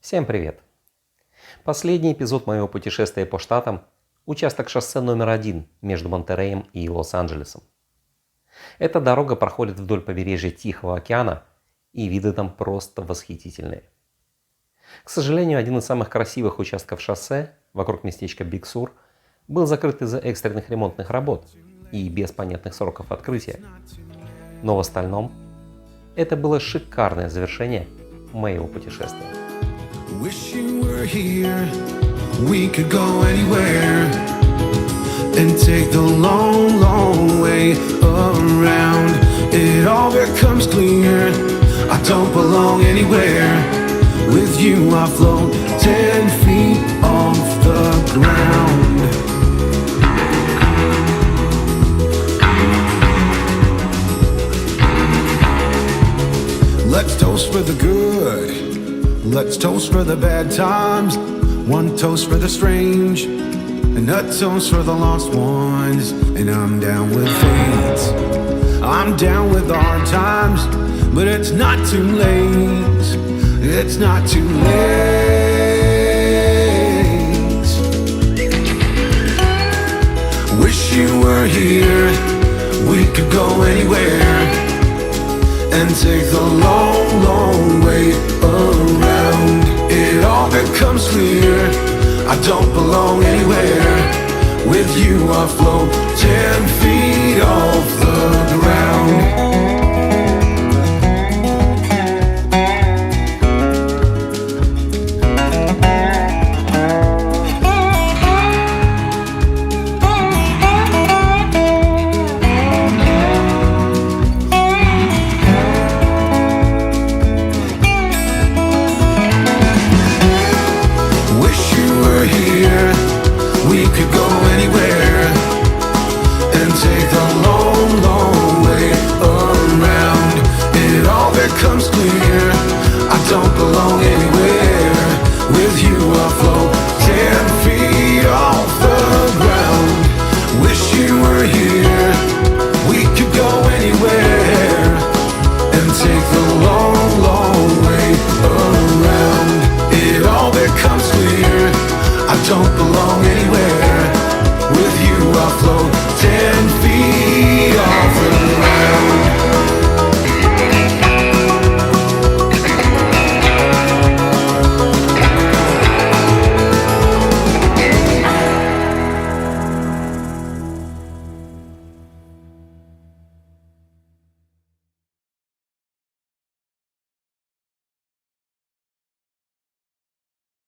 Всем привет! Последний эпизод моего путешествия по штатам – участок шоссе номер 1 между Монтереем и Лос-Анджелесом. Эта дорога проходит вдоль побережья Тихого океана, и виды там просто восхитительные. К сожалению, один из самых красивых участков шоссе, вокруг местечка Биг Сур, был закрыт из-за экстренных ремонтных работ и без понятных сроков открытия. Но в остальном, это было шикарное завершение моего путешествия. Wish you were here, we could go anywhere and take the long, long way around. It all becomes clear, I don't belong anywhere. With you I float 10 feet off the ground. Let's toast for the good. Let's toast for the bad times. One toast for the strange, and a toast for the lost ones. And I'm down with fate, I'm down with the hard times, but it's not too late. It's not too late. Wish you were here, we could go anywhere and take the long, long way around. It all becomes clear, I don't belong anywhere. With you I float 10 feet off the